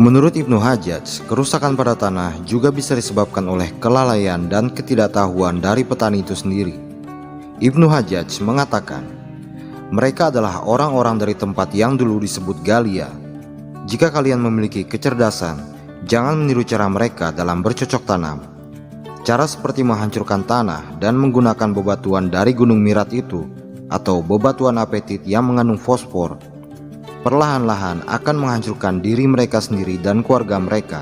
Menurut Ibnu Hajjaj, kerusakan pada tanah juga bisa disebabkan oleh kelalaian dan ketidaktahuan dari petani itu sendiri. Ibnu Hajjaj mengatakan, mereka adalah orang-orang dari tempat yang dulu disebut Galia. Jika kalian memiliki kecerdasan, jangan meniru cara mereka dalam bercocok tanam. Cara seperti menghancurkan tanah dan menggunakan bebatuan dari Gunung Mirat itu, atau bebatuan apetit yang mengandung fosfor, perlahan-lahan akan menghancurkan diri mereka sendiri dan keluarga mereka.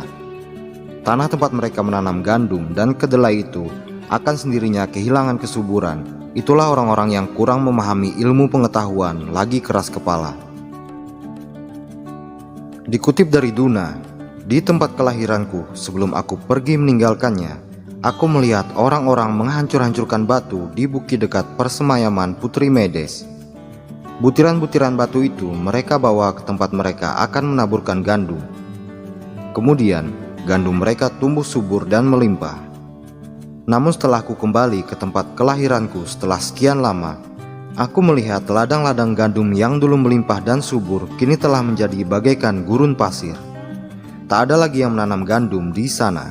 Tanah tempat mereka menanam gandum dan kedelai itu akan sendirinya kehilangan kesuburan. Itulah orang-orang yang kurang memahami ilmu pengetahuan, lagi keras kepala. Dikutip dari Duna, di tempat kelahiranku sebelum aku pergi meninggalkannya, aku melihat orang-orang menghancur-hancurkan batu di bukit dekat persemayaman Putri Medes. Butiran-butiran batu itu mereka bawa ke tempat mereka akan menaburkan gandum. Kemudian, gandum mereka tumbuh subur dan melimpah. Namun setelah aku kembali ke tempat kelahiranku setelah sekian lama, aku melihat ladang-ladang gandum yang dulu melimpah dan subur kini telah menjadi bagaikan gurun pasir. Tak ada lagi yang menanam gandum di sana.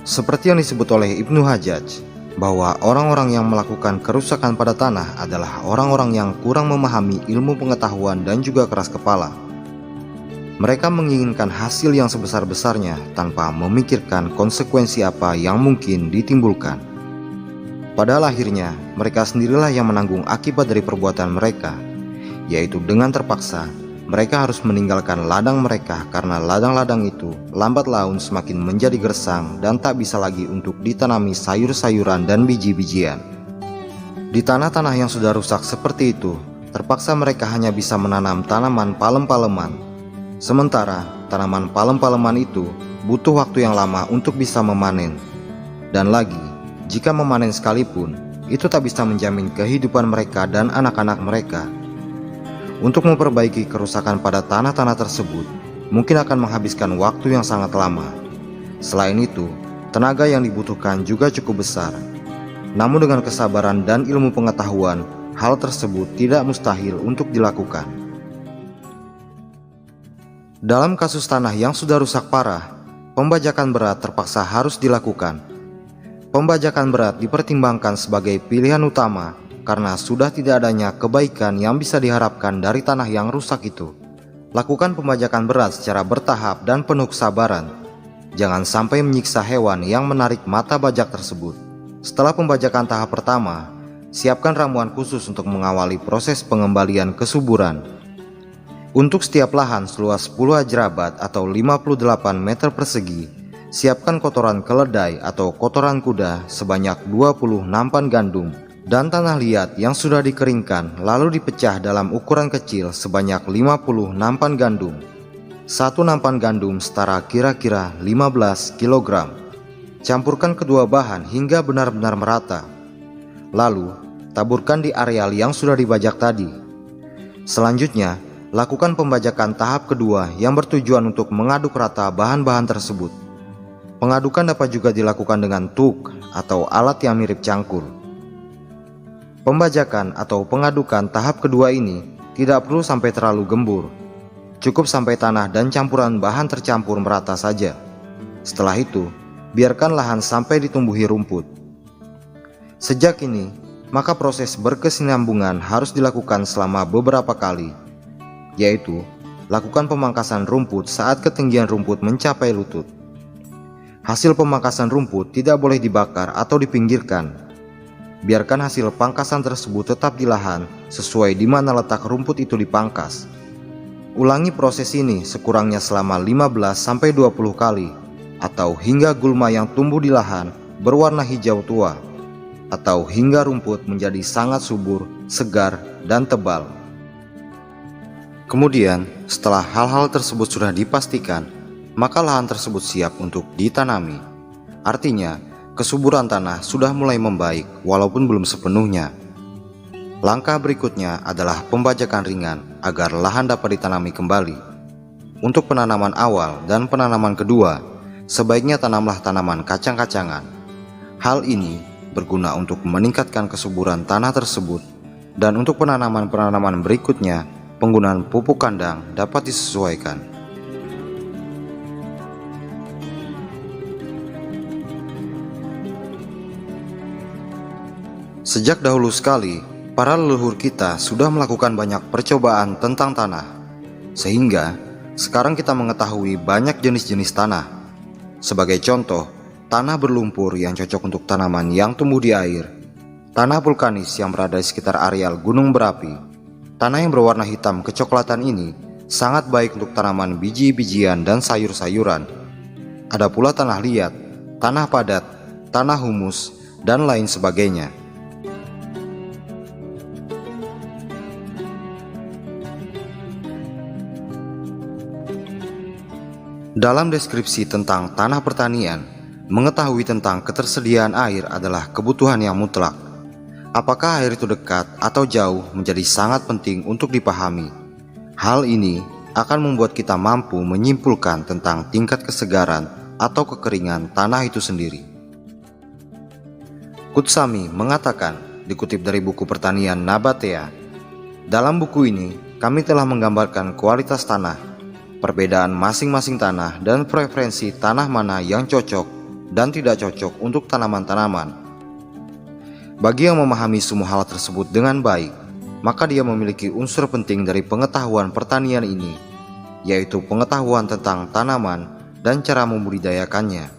Seperti yang disebut oleh Ibnu Hajjaj, bahwa orang-orang yang melakukan kerusakan pada tanah adalah orang-orang yang kurang memahami ilmu pengetahuan dan juga keras kepala. Mereka menginginkan hasil yang sebesar-besarnya tanpa memikirkan konsekuensi apa yang mungkin ditimbulkan. Padahal akhirnya mereka sendirilah yang menanggung akibat dari perbuatan mereka, yaitu dengan terpaksa mereka harus meninggalkan ladang mereka karena ladang-ladang itu lambat laun semakin menjadi gersang dan tak bisa lagi untuk ditanami sayur-sayuran dan biji-bijian. Di tanah-tanah yang sudah rusak seperti itu, terpaksa mereka hanya bisa menanam tanaman palem-paleman. Sementara tanaman palem-paleman itu butuh waktu yang lama untuk bisa memanen. Dan lagi, jika memanen sekalipun, itu tak bisa menjamin kehidupan mereka dan anak-anak mereka. Untuk memperbaiki kerusakan pada tanah-tanah tersebut mungkin akan menghabiskan waktu yang sangat lama. Selain itu, tenaga yang dibutuhkan juga cukup besar. Namun dengan kesabaran dan ilmu pengetahuan, hal tersebut tidak mustahil untuk dilakukan. Dalam kasus tanah yang sudah rusak parah, pembajakan berat terpaksa harus dilakukan. Pembajakan berat dipertimbangkan sebagai pilihan utama karena sudah tidak adanya kebaikan yang bisa diharapkan dari tanah yang rusak itu. Lakukan pembajakan berat secara bertahap dan penuh kesabaran. Jangan sampai menyiksa hewan yang menarik mata bajak tersebut. Setelah pembajakan tahap pertama, siapkan ramuan khusus untuk mengawali proses pengembalian kesuburan. Untuk setiap lahan seluas 10 ajrabat atau 58 meter persegi, siapkan kotoran keledai atau kotoran kuda sebanyak 20 nampan gandum dan tanah liat yang sudah dikeringkan lalu dipecah dalam ukuran kecil sebanyak 50 nampan gandum. Satu nampan gandum setara kira-kira 15 kg. Campurkan kedua bahan hingga benar-benar merata. Lalu, taburkan di areal yang sudah dibajak tadi. Selanjutnya, lakukan pembajakan tahap kedua yang bertujuan untuk mengaduk rata bahan-bahan tersebut. Pengadukan dapat juga dilakukan dengan tuk atau alat yang mirip cangkul. Pembajakan atau pengadukan tahap kedua ini tidak perlu sampai terlalu gembur. Cukup sampai tanah dan campuran bahan tercampur merata saja. Setelah itu, biarkan lahan sampai ditumbuhi rumput. Sejak ini, maka proses berkesinambungan harus dilakukan selama beberapa kali, yaitu lakukan pemangkasan rumput saat ketinggian rumput mencapai lutut. Hasil pemangkasan rumput tidak boleh dibakar atau dipinggirkan. Biarkan hasil pangkasan tersebut tetap di lahan sesuai di mana letak rumput itu dipangkas. Ulangi proses ini sekurangnya selama 15-20 kali atau hingga gulma yang tumbuh di lahan berwarna hijau tua atau hingga rumput menjadi sangat subur, segar, dan tebal. Kemudian, setelah hal-hal tersebut sudah dipastikan, maka lahan tersebut siap untuk ditanami. Artinya, kesuburan tanah sudah mulai membaik walaupun belum sepenuhnya. Langkah berikutnya adalah pembajakan ringan agar lahan dapat ditanami kembali. Untuk penanaman awal dan penanaman kedua, sebaiknya tanamlah tanaman kacang-kacangan. Hal ini berguna untuk meningkatkan kesuburan tanah tersebut, dan untuk penanaman-penanaman berikutnya, penggunaan pupuk kandang dapat disesuaikan. Sejak dahulu sekali, para leluhur kita sudah melakukan banyak percobaan tentang tanah, sehingga sekarang kita mengetahui banyak jenis-jenis tanah. Sebagai contoh, tanah berlumpur yang cocok untuk tanaman yang tumbuh di air, tanah vulkanis yang berada di sekitar areal gunung berapi. Tanah yang berwarna hitam kecoklatan ini sangat baik untuk tanaman biji-bijian dan sayur-sayuran. Ada pula tanah liat, tanah padat, tanah humus, dan lain sebagainya. Dalam deskripsi tentang tanah pertanian, mengetahui tentang ketersediaan air adalah kebutuhan yang mutlak. Apakah air itu dekat atau jauh menjadi sangat penting untuk dipahami. Hal ini akan membuat kita mampu menyimpulkan tentang tingkat kesegaran atau kekeringan tanah itu sendiri. Kutsami mengatakan, dikutip dari buku pertanian Nabatea, dalam buku ini kami telah menggambarkan kualitas tanah, perbedaan masing-masing tanah, dan preferensi tanah mana yang cocok dan tidak cocok untuk tanaman-tanaman. Bagi yang memahami semua hal tersebut dengan baik, maka dia memiliki unsur penting dari pengetahuan pertanian ini, yaitu pengetahuan tentang tanaman dan cara membudidayakannya.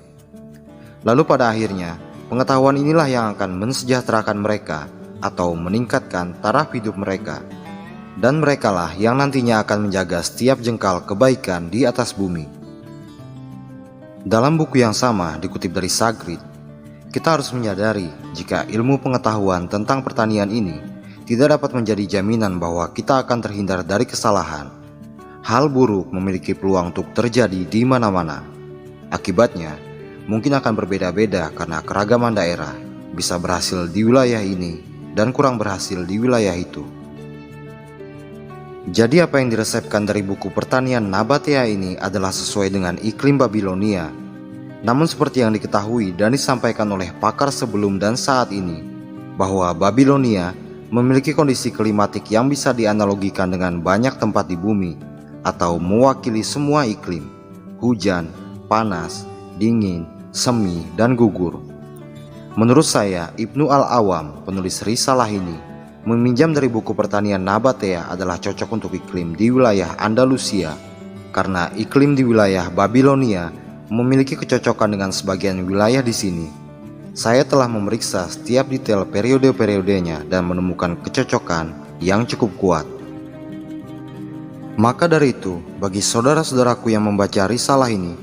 Lalu pada akhirnya, pengetahuan inilah yang akan mensejahterakan mereka atau meningkatkan taraf hidup mereka. Dan merekalah yang nantinya akan menjaga setiap jengkal kebaikan di atas bumi. Dalam buku yang sama dikutip dari Sagrid, kita harus menyadari jika ilmu pengetahuan tentang pertanian ini tidak dapat menjadi jaminan bahwa kita akan terhindar dari kesalahan. Hal buruk memiliki peluang untuk terjadi di mana-mana. Akibatnya, mungkin akan berbeda-beda karena keragaman daerah bisa berhasil di wilayah ini dan kurang berhasil di wilayah itu. Jadi apa yang diresepkan dari buku pertanian Nabatea ini adalah sesuai dengan iklim Babilonia. Namun seperti yang diketahui dan disampaikan oleh pakar sebelum dan saat ini, bahwa Babilonia memiliki kondisi klimatik yang bisa dianalogikan dengan banyak tempat di bumi, atau mewakili semua iklim, hujan, panas, dingin, semi, dan gugur. Menurut saya, Ibnu Al-Awam, penulis risalah ini, meminjam dari buku pertanian Nabatea adalah cocok untuk iklim di wilayah Andalusia, karena iklim di wilayah Babilonia memiliki kecocokan dengan sebagian wilayah di sini. Saya telah memeriksa setiap detail periode-periodenya dan menemukan kecocokan yang cukup kuat. Maka dari itu, bagi saudara-saudaraku yang membaca risalah ini,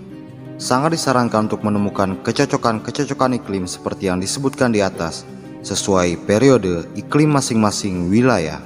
sangat disarankan untuk menemukan kecocokan-kecocokan iklim seperti yang disebutkan di atas, sesuai periode iklim masing-masing wilayah.